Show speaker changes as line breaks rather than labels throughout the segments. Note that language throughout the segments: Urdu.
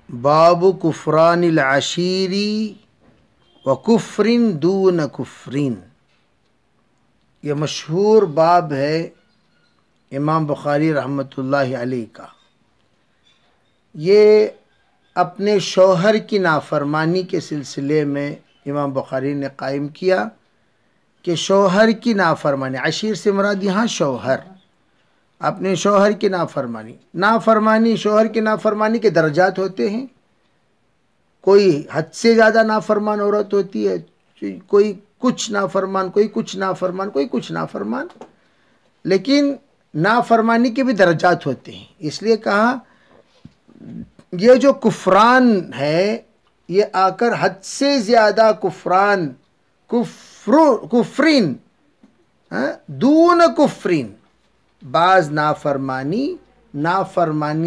باب کفران العشیری و کفرن دون کفرین، یہ مشہور باب ہے امام بخاری رحمۃ اللہ علیہ کا۔ یہ اپنے شوہر کی نافرمانی کے سلسلے میں امام بخاری نے قائم کیا کہ شوہر کی نافرمانی، عشیر سے مراد یہاں شوہر، اپنے شوہر کی نافرمانی شوہر کی نافرمانی کے درجات ہوتے ہیں۔ کوئی حد سے زیادہ نافرمان عورت ہوتی ہے، کوئی کچھ نافرمان، کوئی کچھ نافرمان، کوئی کچھ نافرمان، لیکن نافرمانی کے بھی درجات ہوتے ہیں۔ اس لیے کہا یہ جو کفران ہے یہ آ کر حد سے زیادہ کفران، کفرین دون کفرین، بعض نافرمانی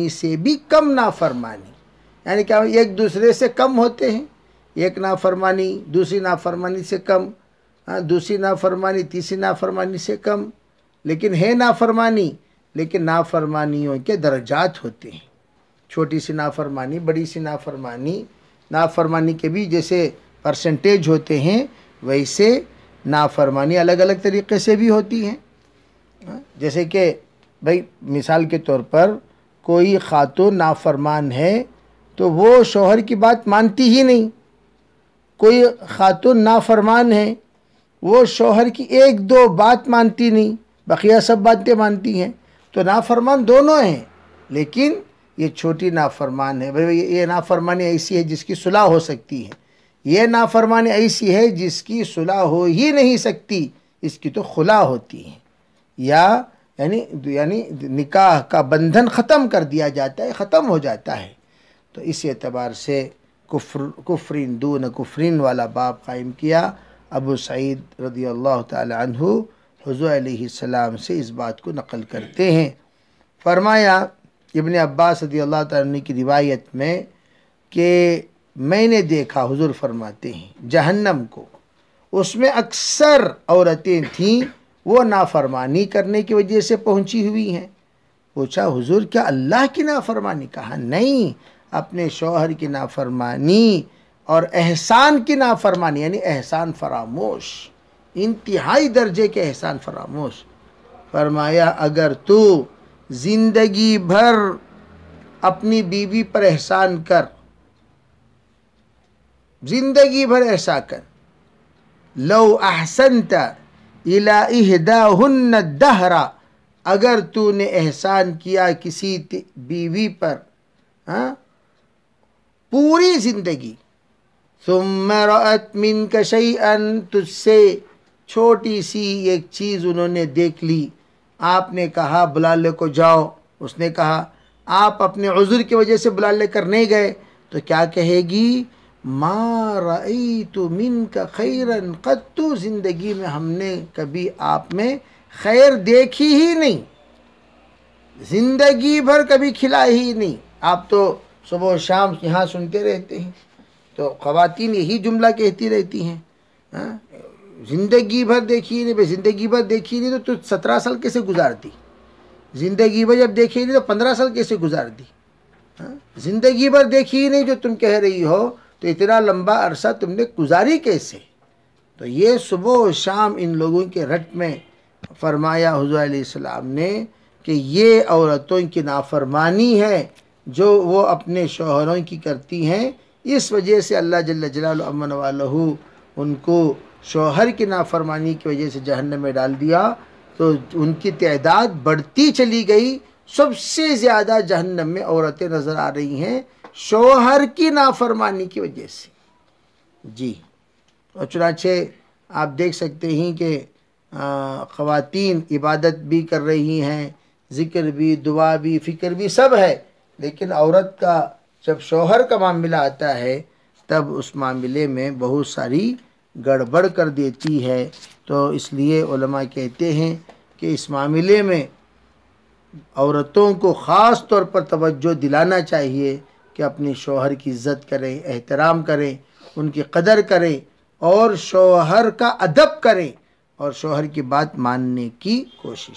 سے بھی کم نافرمانی، یعنی کہ ایک دوسرے سے کم ہوتے ہیں، ایک نافرمانی دوسری نافرمانی سے کم، دوسری نافرمانی تیسری نافرمانی سے کم، لیکن ہے نافرمانی، لیکن نافرمانیوں کے درجات ہوتے ہیں، چھوٹی سی نافرمانی، بڑی سی نافرمانی، نافرمانی کے بھی جیسے پرسنٹیج ہوتے ہیں ویسے نافرمانی الگ الگ طریقے سے بھی ہوتی ہیں۔ جیسے کہ بھئی مثال کے طور پر کوئی خاتون نافرمان ہے تو وہ شوہر کی بات مانتی ہی نہیں، کوئی خاتون نافرمان ہے وہ شوہر کی ایک دو بات مانتی نہیں، بقیہ سب باتیں مانتی ہیں، تو نافرمان دونوں ہیں، لیکن یہ چھوٹی نافرمان ہے۔ بھئی یہ نافرمانی ایسی ہے جس کی صلح ہو سکتی ہے، یہ نافرمانی ایسی ہے جس کی صلح ہو ہی نہیں سکتی، اس کی تو خلا ہوتی ہے، یا یعنی نکاح کا بندھن ختم کر دیا جاتا ہے، ختم ہو جاتا ہے۔ تو اس اعتبار سے کفرین دون کفرین والا باب قائم کیا۔ ابو سعید رضی اللہ تعالی عنہ حضور علیہ السلام سے اس بات کو نقل کرتے ہیں، فرمایا ابن عباس رضی اللہ تعالی عنہ کی روایت میں کہ میں نے دیکھا، حضور فرماتے ہیں، جہنم کو، اس میں اکثر عورتیں تھیں وہ نافرمانی کرنے کی وجہ سے پہنچی ہوئی ہیں۔ پوچھا حضور کیا اللہ کی نافرمانی؟ کہا نہیں، اپنے شوہر کی نافرمانی اور احسان کی نافرمانی، یعنی احسان فراموش، انتہائی درجے کے احسان فراموش۔ فرمایا اگر تو زندگی بھر اپنی بیوی پر احسان کر، زندگی بھر احسان کر، لو احسنت الی احداہن الدہر، اگر تو نے احسان کیا کسی بیوی پر پوری زندگی، ثم رأت منک شیئا، تجھ سے چھوٹی سی ایک چیز انہوں نے دیکھ لی، آپ نے کہا بلا لے کو جاؤ، اس نے کہا آپ اپنے عذر کی وجہ سے بلا لے کر نہیں گئے، تو کیا کہے گی؟ ما رأیت منک خیرا قط، زندگی میں ہم نے کبھی آپ میں خیر دیکھی ہی نہیں، زندگی بھر کبھی کھلا ہی نہیں۔ آپ تو صبح و شام یہاں سنتے رہتے ہیں، تو خواتین یہی جملہ کہتی رہتی ہیں، زندگی بھر دیکھی نہیں۔ زندگی بھر دیکھی نہیں تو 17 سال کیسے گزار دی؟ زندگی بھر جب دیکھی نہیں تو 15 سال کیسے گزار دی؟ زندگی بھر دیکھی نہیں جو تم کہہ رہی ہو، تو اتنا لمبا عرصہ تم نے گزاری کیسے؟ تو یہ صبح و شام ان لوگوں کے رٹ میں فرمایا حضور علیہ السلام نے کہ یہ عورتوں کی نافرمانی ہے جو وہ اپنے شوہروں کی کرتی ہیں، اس وجہ سے اللہ جل جلالہ امن والہ ان کو شوہر کی نافرمانی کی وجہ سے جہنم میں ڈال دیا، تو ان کی تعداد بڑھتی چلی گئی، سب سے زیادہ جہنم میں عورتیں نظر آ رہی ہیں شوہر کی نافرمانی کی وجہ سے۔ جی، اور چنانچہ آپ دیکھ سکتے ہیں کہ خواتین عبادت بھی کر رہی ہیں، ذکر بھی، دعا بھی، فکر بھی، سب ہے، لیکن عورت کا جب شوہر کا معاملہ آتا ہے تب اس معاملے میں بہت ساری گڑبڑ کر دیتی ہے۔ تو اس لیے علماء کہتے ہیں کہ اس معاملے میں عورتوں کو خاص طور پر توجہ دلانا چاہیے کہ اپنے شوہر کی عزت کریں، احترام کریں، ان کی قدر کریں، اور شوہر کا ادب کریں، اور شوہر کی بات ماننے کی کوشش